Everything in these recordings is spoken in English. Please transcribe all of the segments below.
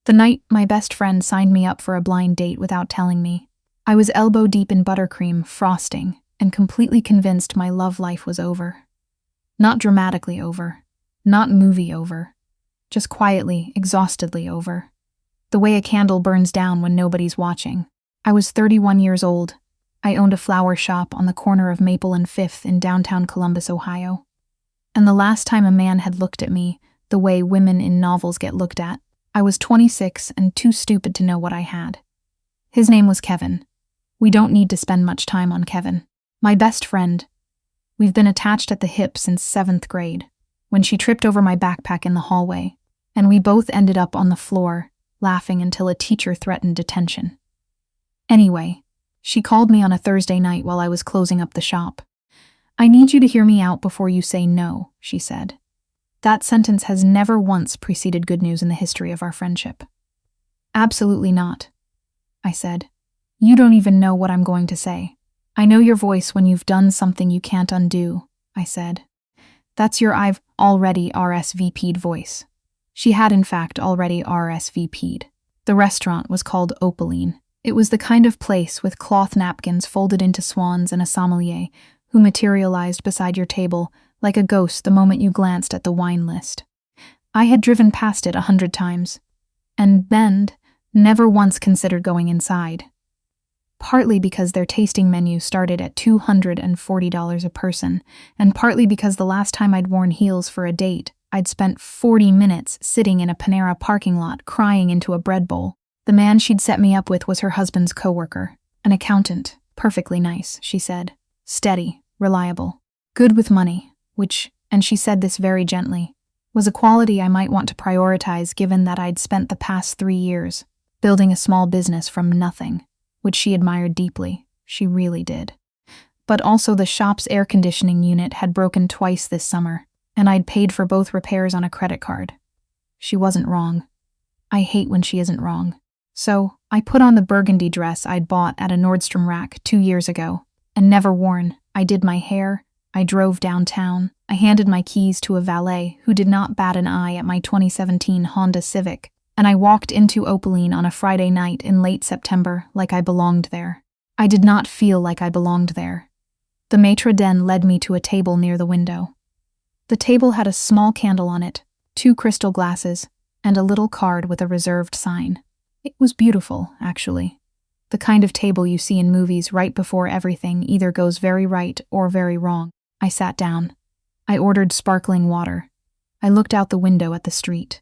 The night my best friend signed me up for a blind date without telling me. I was elbow deep in buttercream, frosting, and completely convinced my love life was over. Not dramatically over. Not movie over. Just quietly, exhaustedly over. The way a candle burns down when nobody's watching. I was 31 years old. I owned a flower shop on the corner of Maple and 5th in downtown Columbus, Ohio. And the last time a man had looked at me, the way women in novels get looked at, I was 26 and too stupid to know what I had. His name was Kevin. We don't need to spend much time on Kevin. My best friend. We've been attached at the hip since 7th grade, when she tripped over my backpack in the hallway, and we both ended up on the floor, laughing until a teacher threatened detention. Anyway, she called me on a Thursday night while I was closing up the shop. "I need you to hear me out before you say no," she said. That sentence has never once preceded good news in the history of our friendship. "Absolutely not," I said. "You don't even know what I'm going to say." "I know your voice when you've done something you can't undo," I said. "That's your I've already RSVP'd voice." She had in fact already RSVP'd. The restaurant was called Opaline. It was the kind of place with cloth napkins folded into swans and a sommelier who materialized beside your table like a ghost the moment you glanced at the wine list. I had driven past it 100 times, and then never once considered going inside. Partly because their tasting menu started at $240 a person, and partly because the last time I'd worn heels for a date, I'd spent 40 minutes sitting in a Panera parking lot crying into a bread bowl. The man she'd set me up with was her husband's coworker, an accountant, perfectly nice, she said. Steady, reliable, good with money, which, and she said this very gently, was a quality I might want to prioritize given that I'd spent the past 3 years building a small business from nothing, which she admired deeply. She really did. But also the shop's air conditioning unit had broken twice this summer, and I'd paid for both repairs on a credit card. She wasn't wrong. I hate when she isn't wrong. So, I put on the burgundy dress I'd bought at a Nordstrom rack 2 years ago, and never worn. I did my hair, I drove downtown, I handed my keys to a valet who did not bat an eye at my 2017 Honda Civic, and I walked into Opaline on a Friday night in late September like I belonged there. I did not feel like I belonged there. The maitre d' led me to a table near the window. The table had a small candle on it, 2 crystal glasses, and a little card with a reserved sign. It was beautiful, actually. The kind of table you see in movies right before everything either goes very right or very wrong. I sat down. I ordered sparkling water. I looked out the window at the street.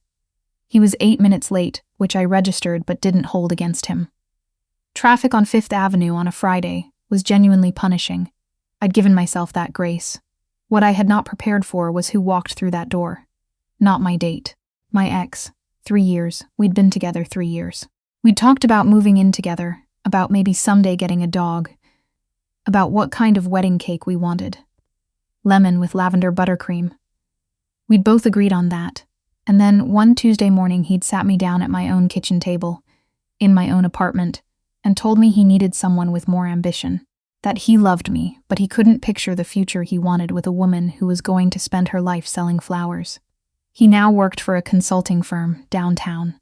He was 8 minutes late, which I registered but didn't hold against him. Traffic on 5th Avenue on a Friday was genuinely punishing. I'd given myself that grace. What I had not prepared for was who walked through that door. Not my date. My ex. 3 years. We'd been together 3 years. We'd talked about moving in together, about maybe someday getting a dog, about what kind of wedding cake we wanted. Lemon with lavender buttercream. We'd both agreed on that. And then one Tuesday morning he'd sat me down at my own kitchen table, in my own apartment, and told me he needed someone with more ambition. That he loved me, but he couldn't picture the future he wanted with a woman who was going to spend her life selling flowers. He now worked for a consulting firm downtown.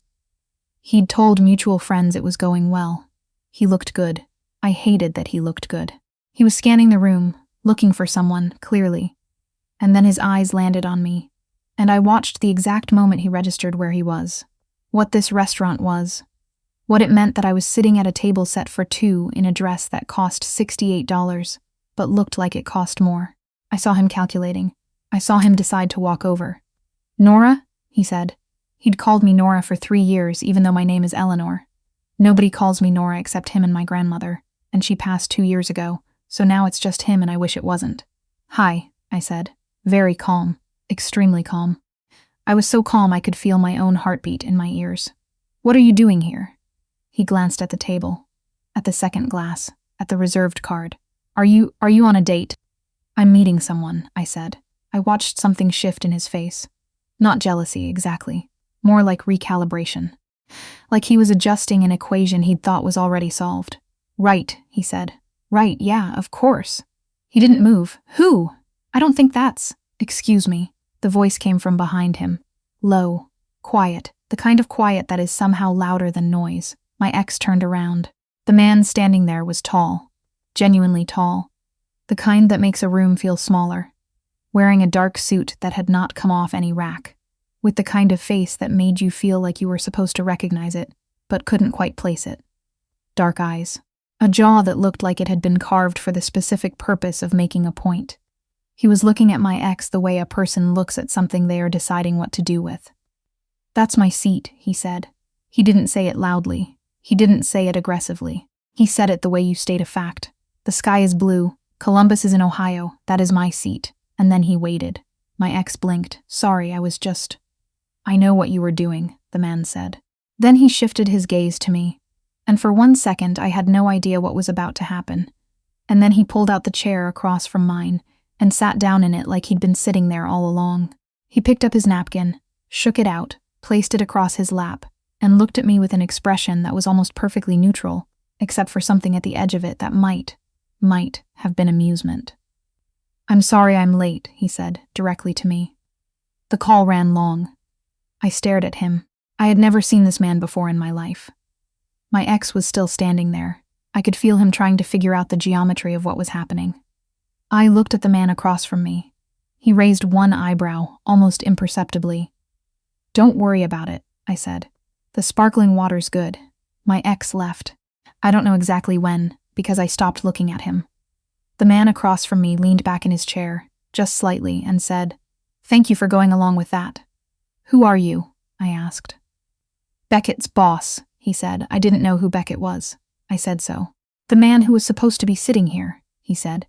He'd told mutual friends it was going well. He looked good. I hated that he looked good. He was scanning the room, looking for someone, clearly. And then his eyes landed on me, and I watched the exact moment he registered where he was. What this restaurant was. What it meant that I was sitting at a table set for 2 in a dress that cost $68, but looked like it cost more. I saw him calculating. I saw him decide to walk over. "Nora?" he said. He'd called me Nora for 3 years, even though my name is Eleanor. Nobody calls me Nora except him and my grandmother, and she passed 2 years ago, so now it's just him and I wish it wasn't. "Hi," I said. Very calm. Extremely calm. I was so calm I could feel my own heartbeat in my ears. "What are you doing here?" He glanced at the table, at the second glass, at the reserved card. Are you on a date?" "I'm meeting someone," I said. I watched something shift in his face. Not jealousy, exactly. More like recalibration. Like he was adjusting an equation he'd thought was already solved. "Right," he said. "Right, yeah, of course." He didn't move. "Who? I don't think that's—" "Excuse me." The voice came from behind him. Low, quiet, The kind of quiet that is somehow louder than noise. My ex turned around. The man standing there was tall. Genuinely tall. The kind that makes a room feel smaller. Wearing a dark suit that had not come off any rack. With the kind of face that made you feel like you were supposed to recognize it, but couldn't quite place it. Dark eyes. A jaw that looked like it had been carved for the specific purpose of making a point. He was looking at my ex the way a person looks at something they are deciding what to do with. "That's my seat," he said. He didn't say it loudly. He didn't say it aggressively. He said it the way you state a fact. "The sky is blue. Columbus is in Ohio. That is my seat." And then he waited. My ex blinked. "Sorry, I was just—" "I know what you were doing," the man said. Then he shifted his gaze to me. And for 1 second, I had no idea what was about to happen. And then he pulled out the chair across from mine and sat down in it like he'd been sitting there all along. He picked up his napkin, shook it out, placed it across his lap, and looked at me with an expression that was almost perfectly neutral, except for something at the edge of it that might have been amusement. "I'm sorry I'm late," he said, directly to me. The call ran long. I stared at him. I had never seen this man before in my life. My ex was still standing there. I could feel him trying to figure out the geometry of what was happening. I looked at the man across from me. He raised one eyebrow, almost imperceptibly. "Don't worry about it," I said. "The sparkling water's good." My ex left. I don't know exactly when, because I stopped looking at him. The man across from me leaned back in his chair, just slightly, and said, "Thank you for going along with that." "Who are you?" I asked. "Beckett's boss," he said. I didn't know who Beckett was. I said so. "The man who was supposed to be sitting here," he said.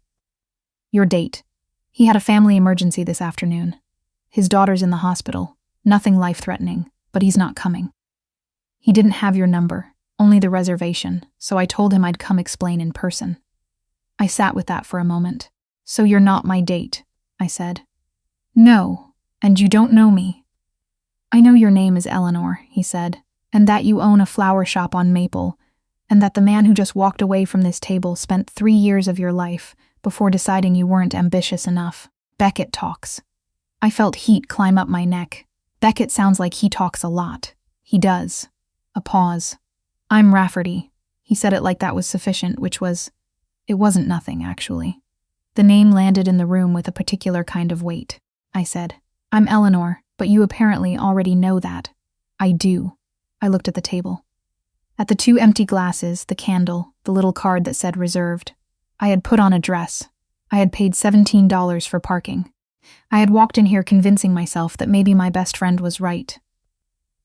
"Your date. He had a family emergency this afternoon. His daughter's in the hospital. Nothing life-threatening, but he's not coming. He didn't have your number, only the reservation, so I told him I'd come explain in person." I sat with that for a moment. "So you're not my date," I said. "No, and you don't know me." "I know your name is Eleanor," he said, "and that you own a flower shop on Maple, and that the man who just walked away from this table spent 3 years of your life before deciding you weren't ambitious enough. Beckett talks." I felt heat climb up my neck. Beckett sounds like he talks a lot. He does. A pause. "I'm Rafferty." He said it like that was sufficient, it wasn't nothing, actually. The name landed in the room with a particular kind of weight. I said, "I'm Eleanor, but you apparently already know that." "I do." I looked at the table. At the 2 empty glasses, the candle, the little card that said reserved. I had put on a dress. I had paid $17 for parking. I had walked in here convincing myself that maybe my best friend was right.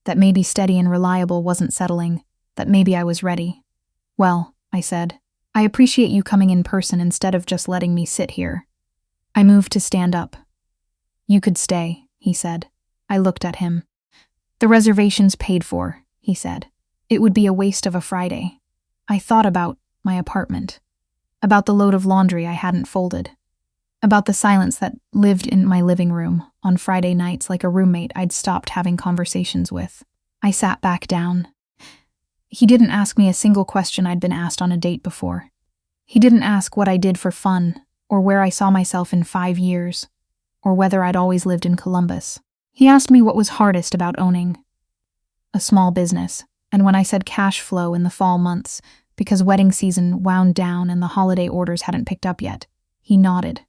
That maybe steady and reliable wasn't settling. That maybe I was ready. "Well," I said, "I appreciate you coming in person instead of just letting me sit here." I moved to stand up. "You could stay," he said. I looked at him. "The reservation's paid for," he said. "It would be a waste of a Friday." I thought about my apartment. About the load of laundry I hadn't folded. About the silence that lived in my living room on Friday nights like a roommate I'd stopped having conversations with. I sat back down. He didn't ask me a single question I'd been asked on a date before. He didn't ask what I did for fun, or where I saw myself in 5 years, or whether I'd always lived in Columbus. He asked me what was hardest about owning a small business, and when I said cash flow in the fall months, because wedding season wound down and the holiday orders hadn't picked up yet, he nodded.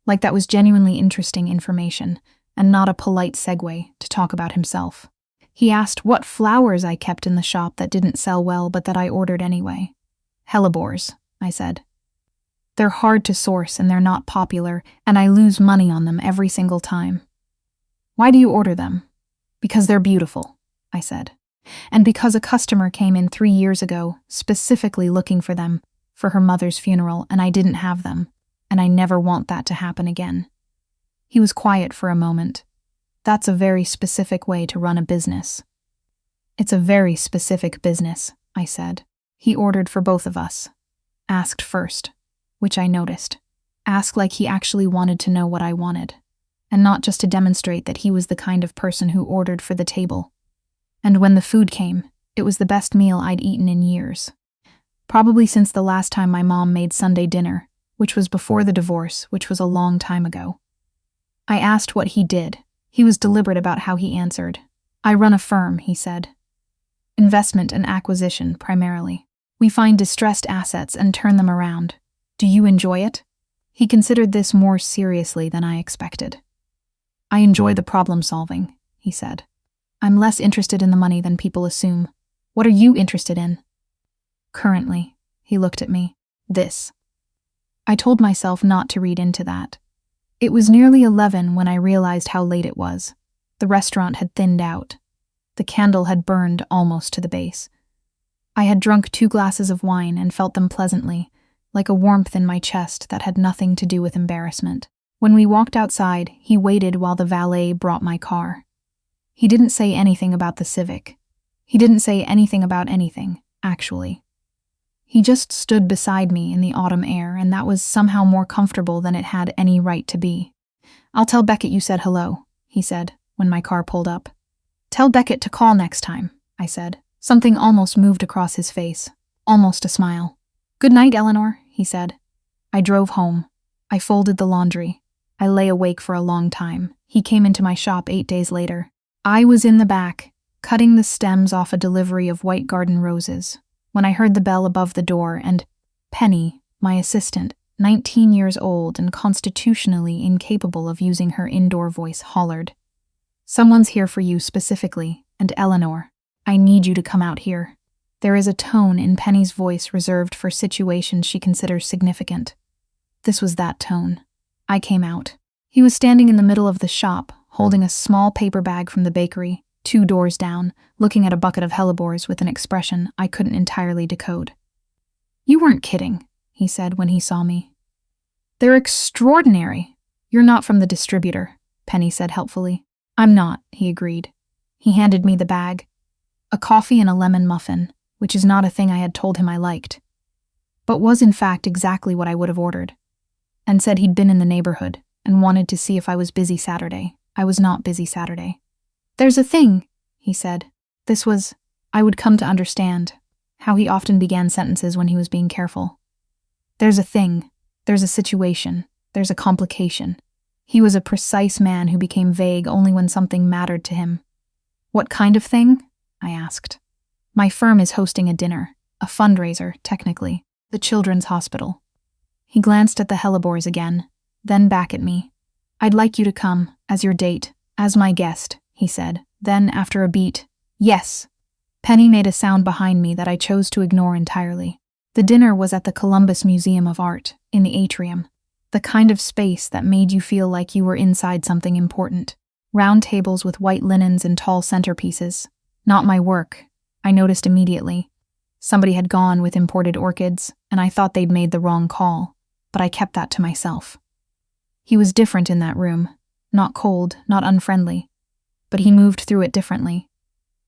Like that was genuinely interesting information, and not a polite segue to talk about himself. He asked what flowers I kept in the shop that didn't sell well but that I ordered anyway. "Hellebores," I said. "They're hard to source and they're not popular, and I lose money on them every single time." "Why do you order them?" "Because they're beautiful," I said. "And because a customer came in 3 years ago, specifically looking for them, for her mother's funeral, and I didn't have them, and I never want that to happen again." He was quiet for a moment. "That's a very specific way to run a business." "It's a very specific business," I said. He ordered for both of us. Asked first, which I noticed. Asked like he actually wanted to know what I wanted, and not just to demonstrate that he was the kind of person who ordered for the table. And when the food came, it was the best meal I'd eaten in years. Probably since the last time my mom made Sunday dinner, which was before the divorce, which was a long time ago. I asked what he did. He was deliberate about how he answered. I run a firm, he said. Investment and acquisition, primarily. We find distressed assets and turn them around. Do you enjoy it? He considered this more seriously than I expected. I enjoy the problem solving, he said. I'm less interested in the money than people assume. What are you interested in? Currently, he looked at me. This. I told myself not to read into that. It was nearly 11 when I realized how late it was. The restaurant had thinned out. The candle had burned almost to the base. I had drunk 2 glasses of wine and felt them pleasantly, like a warmth in my chest that had nothing to do with embarrassment. When we walked outside, he waited while the valet brought my car. He didn't say anything about the Civic. He didn't say anything about anything, actually. He just stood beside me in the autumn air, and that was somehow more comfortable than it had any right to be. I'll tell Beckett you said hello, he said, when my car pulled up. Tell Beckett to call next time, I said. Something almost moved across his face, almost a smile. Good night, Eleanor, he said. I drove home. I folded the laundry. I lay awake for a long time. He came into my shop 8 days later. I was in the back, cutting the stems off a delivery of white garden roses, when I heard the bell above the door and Penny, my assistant, 19 years old and constitutionally incapable of using her indoor voice, hollered. Someone's here for you specifically, and Eleanor, I need you to come out here. There is a tone in Penny's voice reserved for situations she considers significant. This was that tone. I came out. He was standing in the middle of the shop, holding a small paper bag from the bakery, 2 doors down, looking at a bucket of hellebores with an expression I couldn't entirely decode. You weren't kidding, he said when he saw me. They're extraordinary. You're not from the distributor, Penny said helpfully. I'm not, he agreed. He handed me the bag. A coffee and a lemon muffin, which is not a thing I had told him I liked, but was in fact exactly what I would have ordered, and said he'd been in the neighborhood and wanted to see if I was busy Saturday. I was not busy Saturday. There's a thing, he said. This was, I would come to understand, how he often began sentences when he was being careful. There's a thing, there's a situation, there's a complication. He was a precise man who became vague only when something mattered to him. What kind of thing? I asked. My firm is hosting a dinner, a fundraiser, technically, the Children's Hospital. He glanced at the hellebores again, then back at me. I'd like you to come, as your date, as my guest, he said. Then, after a beat, yes. Penny made a sound behind me that I chose to ignore entirely. The dinner was at the Columbus Museum of Art, in the atrium. The kind of space that made you feel like you were inside something important. Round tables with white linens and tall centerpieces. Not my work, I noticed immediately. Somebody had gone with imported orchids, and I thought they'd made the wrong call, but I kept that to myself. He was different in that room. Not cold, not unfriendly. But he moved through it differently.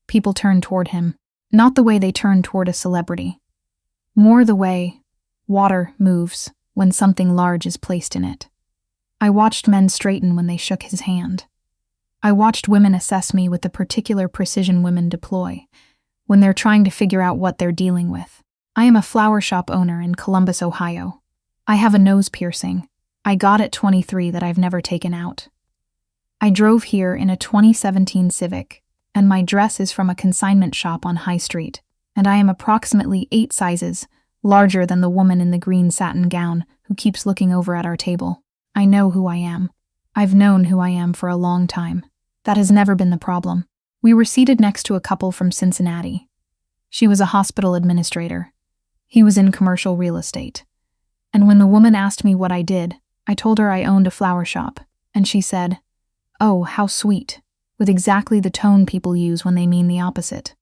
People turned toward him. Not the way they turn toward a celebrity. More the way water moves when something large is placed in it. I watched men straighten when they shook his hand. I watched women assess me with the particular precision women deploy when they're trying to figure out what they're dealing with. I am a flower shop owner in Columbus, Ohio. I have a nose piercing. I got at 23 that I've never taken out. I drove here in a 2017 Civic, and my dress is from a consignment shop on High Street, and I am approximately 8 sizes larger than the woman in the green satin gown who keeps looking over at our table. I know who I am. I've known who I am for a long time. That has never been the problem. We were seated next to a couple from Cincinnati. She was a hospital administrator. He was in commercial real estate. And when the woman asked me what I did, I told her I owned a flower shop, and she said, "Oh, how sweet," with exactly the tone people use when they mean the opposite.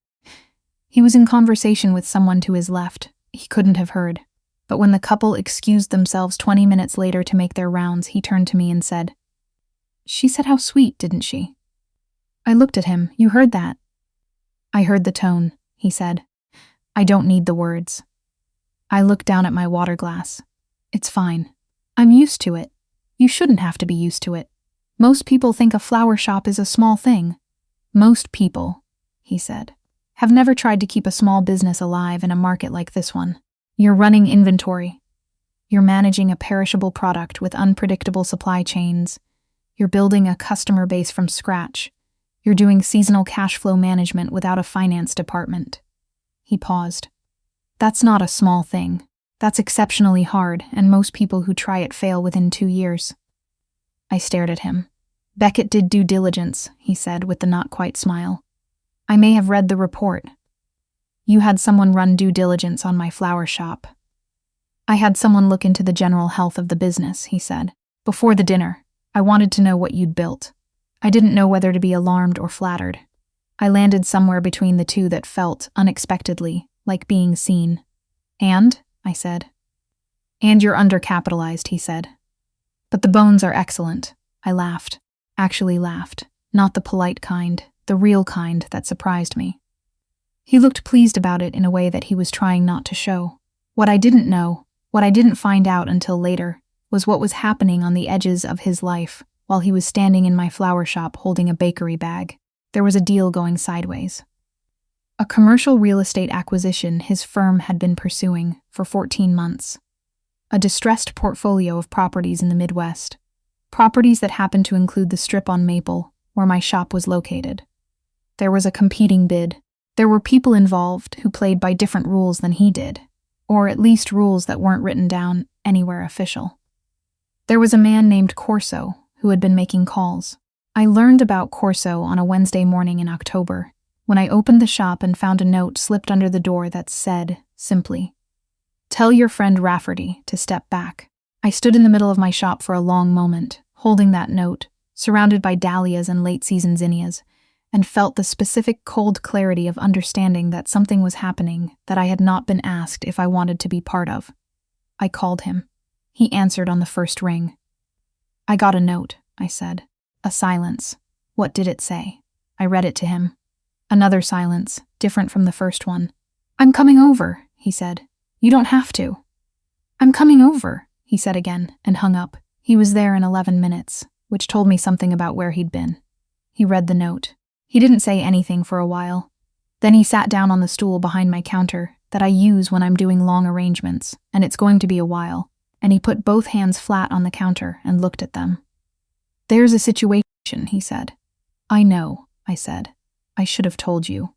He was in conversation with someone to his left. He couldn't have heard. But when the couple excused themselves 20 minutes later to make their rounds, he turned to me and said, "She said how sweet, didn't she?" I looked at him. "You heard that?" "I heard the tone," he said. "I don't need the words." I looked down at my water glass. "It's fine. I'm used to it. You shouldn't have to be used to it. Most people think a flower shop is a small thing." "Most people," he said, "have never tried to keep a small business alive in a market like this one. You're running inventory. You're managing a perishable product with unpredictable supply chains. You're building a customer base from scratch. You're doing seasonal cash flow management without a finance department." He paused. "That's not a small thing. That's exceptionally hard, and most people who try it fail within 2 years." I stared at him. "Beckett did due diligence," he said with the not-quite smile. "I may have read the report." "You had someone run due diligence on my flower shop." "I had someone look into the general health of the business," he said. "Before the dinner, I wanted to know what you'd built. I didn't know whether to be alarmed or flattered. I landed somewhere between the two that felt, unexpectedly, like being seen." "And?" I said. "And you're undercapitalized," he said. "But the bones are excellent." I laughed. Actually laughed. Not the polite kind, the real kind that surprised me. He looked pleased about it in a way that he was trying not to show. What I didn't know, what I didn't find out until later, was what was happening on the edges of his life while he was standing in my flower shop holding a bakery bag. There was a deal going sideways. A commercial real estate acquisition his firm had been pursuing for 14 months. A distressed portfolio of properties in the Midwest. Properties that happened to include the strip on Maple, where my shop was located. There was a competing bid. There were people involved who played by different rules than he did, or at least rules that weren't written down anywhere official. There was a man named Corso who had been making calls. I learned about Corso on a Wednesday morning in October, when I opened the shop and found a note slipped under the door that said, simply, "Tell your friend Rafferty to step back." I stood in the middle of my shop for a long moment, holding that note, surrounded by dahlias and late-season zinnias, and felt the specific cold clarity of understanding that something was happening that I had not been asked if I wanted to be part of. I called him. He answered on the first ring. "I got a note," I said. A silence. What did it say? I read it to him. Another silence, different from the first one. "I'm coming over," he said. "You don't have to." "I'm coming over," he said again, and hung up. He was there in 11 minutes, which told me something about where he'd been. He read the note. He didn't say anything for a while. Then he sat down on the stool behind my counter that I use when I'm doing long arrangements, and it's going to be a while, and he put both hands flat on the counter and looked at them. "There's a situation," he said. "I know," I said. "I should have told you."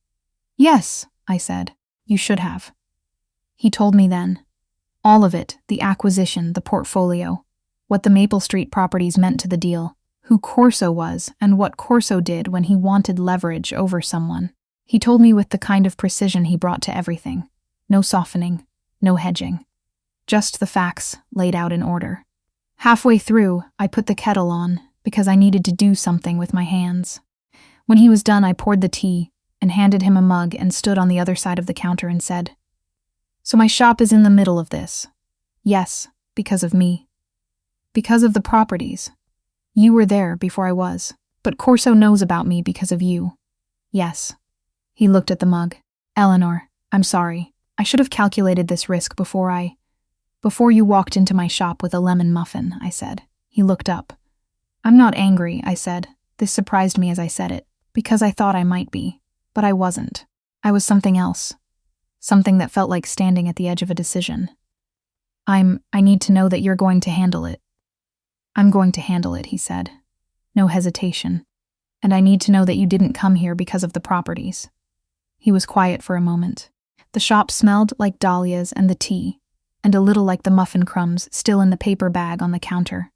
"Yes," I said. "You should have." He told me then. All of it, the acquisition, the portfolio, what the Maple Street properties meant to the deal, who Corso was, and what Corso did when he wanted leverage over someone. He told me with the kind of precision he brought to everything. No softening, no hedging. Just the facts laid out in order. Halfway through, I put the kettle on, because I needed to do something with my hands. When he was done, I poured the tea, and handed him a mug and stood on the other side of the counter and said, "So my shop is in the middle of this. Yes, because of me. Because of the properties. You were there before I was, but Corso knows about me because of you. Yes." He looked at the mug. "Eleanor, I'm sorry. I should have calculated this risk before you walked into my shop with a lemon muffin," I said. He looked up. "I'm not angry," I said. This surprised me as I said it, because I thought I might be, but I wasn't. I was something else. Something that felt like standing at the edge of a decision. I need to know that you're going to handle it." "I'm going to handle it," he said. No hesitation. "And I need to know that you didn't come here because of the properties." He was quiet for a moment. The shop smelled like dahlias and the tea, and a little like the muffin crumbs still in the paper bag on the counter.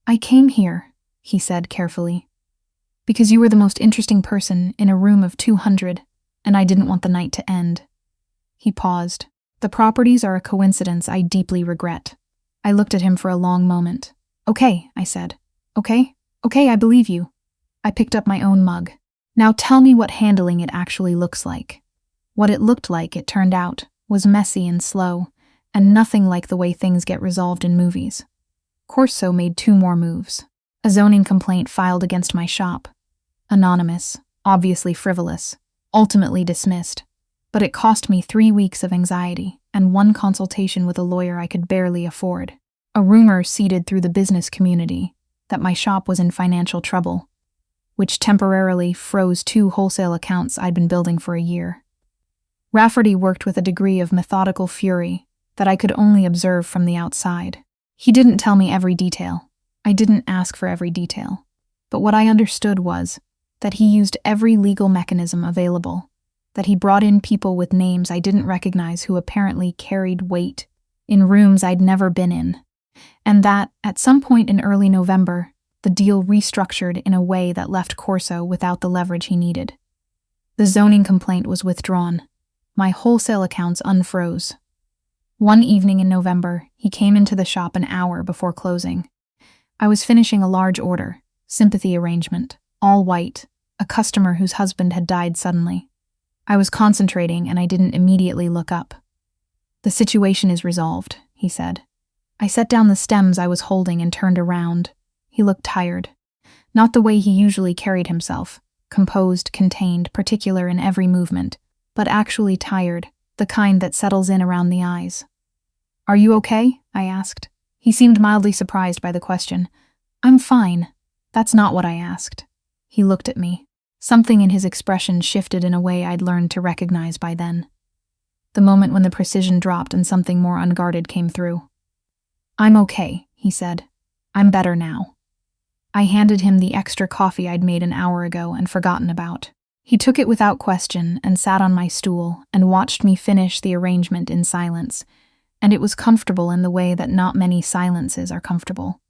"I came here," he said carefully, "because you were the most interesting person in a room of 200, and I didn't want the night to end." He paused. "The properties are a coincidence I deeply regret." I looked at him for a long moment. "Okay," I said. "Okay, I believe you." I picked up my own mug. "Now tell me what handling it actually looks like." What it looked like, it turned out, was messy and slow, and nothing like the way things get resolved in movies. Corso made 2 more moves. A zoning complaint filed against my shop. Anonymous, obviously frivolous, ultimately dismissed. But it cost me 3 weeks of anxiety and 1 consultation with a lawyer I could barely afford. A rumor seeded through the business community that my shop was in financial trouble, which temporarily froze 2 wholesale accounts I'd been building for a year. Rafferty worked with a degree of methodical fury that I could only observe from the outside. He didn't tell me every detail. I didn't ask for every detail. But what I understood was, that he used every legal mechanism available, that he brought in people with names I didn't recognize who apparently carried weight in rooms I'd never been in, and that, at some point in early November, the deal restructured in a way that left Corso without the leverage he needed. The zoning complaint was withdrawn. My wholesale accounts unfroze. One evening in November, he came into the shop an hour before closing. I was finishing a large order, sympathy arrangement, all white, a customer whose husband had died suddenly. I was concentrating and I didn't immediately look up. "The situation is resolved," he said. I set down the stems I was holding and turned around. He looked tired. Not the way he usually carried himself, composed, contained, particular in every movement, but actually tired, the kind that settles in around the eyes. "Are you okay?" I asked. He seemed mildly surprised by the question. "I'm fine." "That's not what I asked." He looked at me. Something in his expression shifted in a way I'd learned to recognize by then. The moment when the precision dropped and something more unguarded came through. "I'm okay," he said. "I'm better now." I handed him the extra coffee I'd made an hour ago and forgotten about. He took it without question and sat on my stool and watched me finish the arrangement in silence, and it was comfortable in the way that not many silences are comfortable.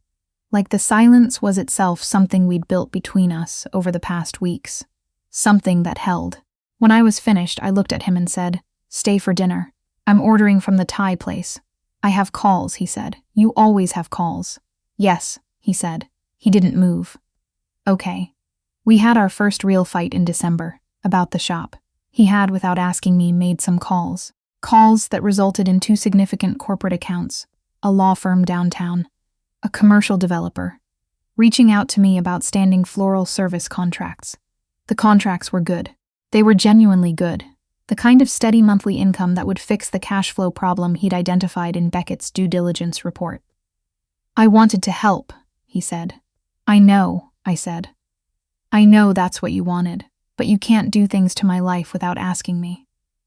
Like the silence was itself something we'd built between us over the past weeks. Something that held. When I was finished, I looked at him and said, "Stay for dinner. I'm ordering from the Thai place." "I have calls," he said. "You always have calls." "Yes," he said. He didn't move. "Okay." We had our first real fight in December, about the shop. He had, without asking me, made some calls. Calls that resulted in 2 significant corporate accounts, a law firm downtown, a commercial developer, reaching out to me about standing floral service contracts. The contracts were good. They were genuinely good. The kind of steady monthly income that would fix the cash flow problem he'd identified in Beckett's due diligence report. "I wanted to help," he said. "I know," I said. "I know that's what you wanted, but you can't do things to my life without asking me."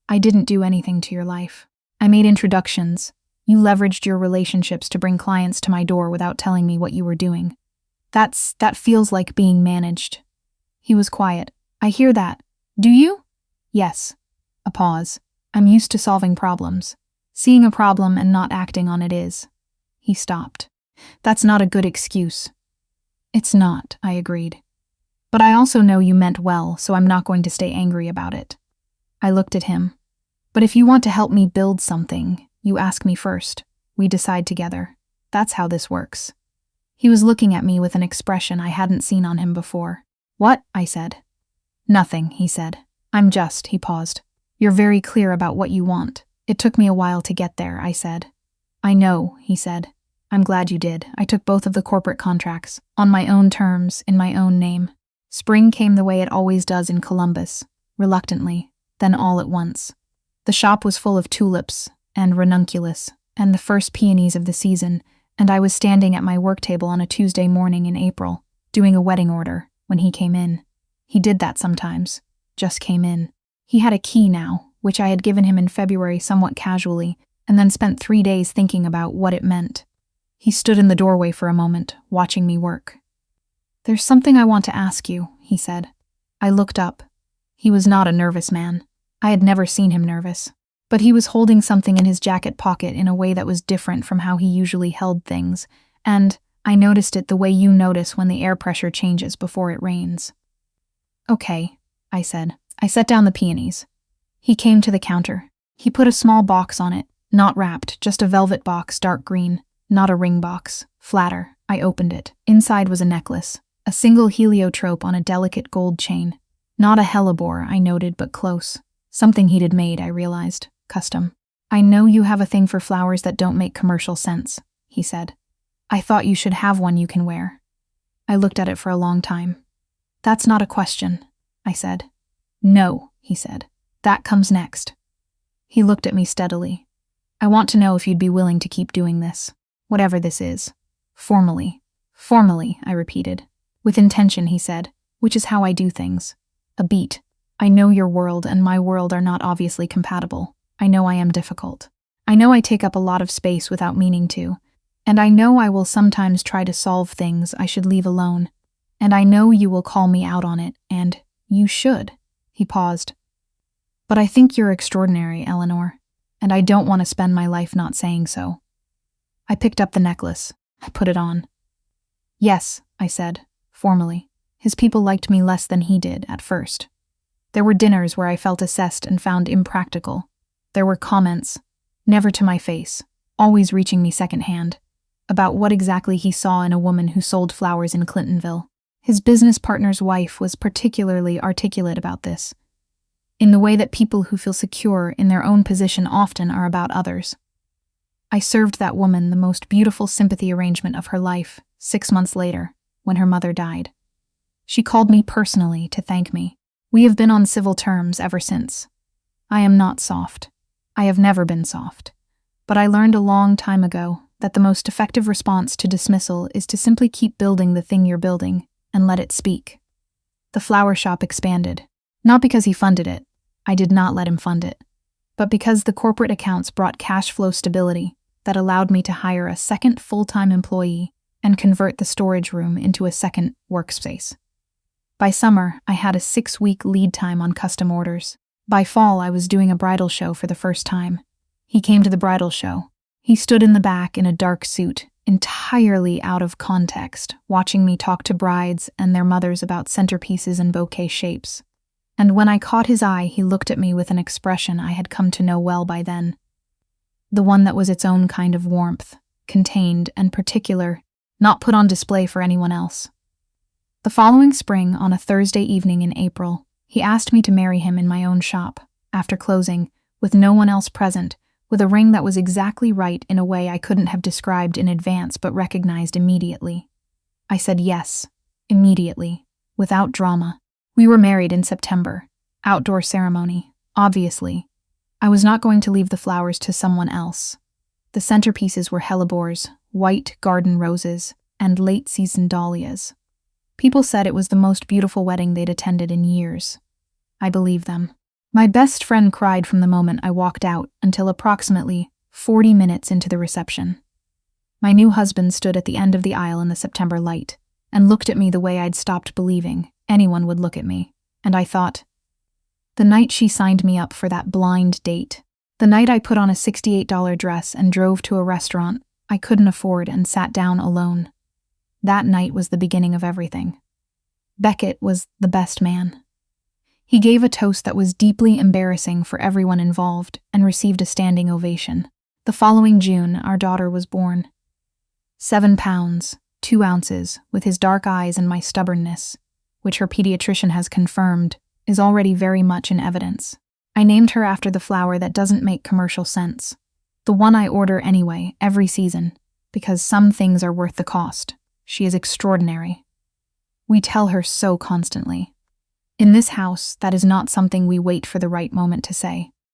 "I didn't do anything to your life. I made introductions. You leveraged your relationships to bring clients to my door without telling me what you were doing. That feels like being managed." He was quiet. "I hear that. Do you?" "Yes." A pause. "I'm used to solving problems. Seeing a problem and not acting on it is." He stopped. "That's not a good excuse." "It's not," I agreed. "But I also know you meant well, so I'm not going to stay angry about it." I looked at him. "But if you want to help me build something, you ask me first. We decide together. That's how this works." He was looking at me with an expression I hadn't seen on him before. "What?" I said. "Nothing," he said. He paused. "You're very clear about what you want. It took me a while to get there," I said. "I know," he said. "I'm glad you did. I took both of the corporate contracts, on my own terms, in my own name." Spring came the way it always does in Columbus, reluctantly, then all at once. The shop was full of tulips and ranunculus, and the first peonies of the season, and I was standing at my work table on a Tuesday morning in April, doing a wedding order, when he came in. He did that sometimes, just came in. He had a key now, which I had given him in February somewhat casually, and then spent 3 days thinking about what it meant. He stood in the doorway for a moment, watching me work. "There's something I want to ask you," he said. I looked up. He was not a nervous man. I had never seen him nervous. But he was holding something in his jacket pocket in a way that was different from how he usually held things, and I noticed it the way you notice when the air pressure changes before it rains. "Okay," I said. I set down the peonies. He came to the counter. He put a small box on it, not wrapped, just a velvet box, dark green, not a ring box, flatter. I opened it. Inside was a necklace, a single heliotrope on a delicate gold chain. Not a hellebore, I noted, but close. Something he'd had made, I realized. Custom. "I know you have a thing for flowers that don't make commercial sense," he said. "I thought you should have one you can wear." I looked at it for a long time. "That's not a question," I said. "No," he said. "That comes next." He looked at me steadily. "I want to know if you'd be willing to keep doing this. Whatever this is. Formally." "Formally," I repeated. "With intention," he said, "which is how I do things. A beat. I know your world and my world are not obviously compatible. I know I am difficult. I know I take up a lot of space without meaning to. And I know I will sometimes try to solve things I should leave alone. And I know you will call me out on it, and you should." He paused. "But I think you're extraordinary, Eleanor, and I don't want to spend my life not saying so." I picked up the necklace. I put it on. "Yes," I said, formally. His people liked me less than he did at first. There were dinners where I felt assessed and found impractical. There were comments, never to my face, always reaching me secondhand, about what exactly he saw in a woman who sold flowers in Clintonville. His business partner's wife was particularly articulate about this, in the way that people who feel secure in their own position often are about others. I served that woman the most beautiful sympathy arrangement of her life 6 months later, when her mother died. She called me personally to thank me. We have been on civil terms ever since. I am not soft. I have never been soft. But I learned a long time ago that the most effective response to dismissal is to simply keep building the thing you're building and let it speak. The flower shop expanded, not because he funded it. I did not let him fund it, but because the corporate accounts brought cash flow stability that allowed me to hire a second full-time employee and convert the storage room into a second workspace. By summer, I had a 6-week lead time on custom orders. By fall, I was doing a bridal show for the first time. He came to the bridal show. He stood in the back in a dark suit, entirely out of context, watching me talk to brides and their mothers about centerpieces and bouquet shapes. And when I caught his eye, he looked at me with an expression I had come to know well by then. The one that was its own kind of warmth, contained and particular, not put on display for anyone else. The following spring, on a Thursday evening in April, he asked me to marry him in my own shop, after closing, with no one else present, with a ring that was exactly right in a way I couldn't have described in advance but recognized immediately. I said yes, immediately, without drama. We were married in September. Outdoor ceremony, obviously. I was not going to leave the flowers to someone else. The centerpieces were hellebores, white garden roses, and late-season dahlias. People said it was the most beautiful wedding they'd attended in years. I believe them. My best friend cried from the moment I walked out until approximately 40 minutes into the reception. My new husband stood at the end of the aisle in the September light and looked at me the way I'd stopped believing anyone would look at me, and I thought, the night she signed me up for that blind date, the night I put on a $68 dress and drove to a restaurant I couldn't afford and sat down alone. That night was the beginning of everything. Beckett was the best man. He gave a toast that was deeply embarrassing for everyone involved and received a standing ovation. The following June, our daughter was born. 7 pounds, 2 ounces, with his dark eyes and my stubbornness, which her pediatrician has confirmed, is already very much in evidence. I named her after the flower that doesn't make commercial sense. The one I order anyway, every season, because some things are worth the cost. She is extraordinary. We tell her so constantly. In this house, that is not something we wait for the right moment to say.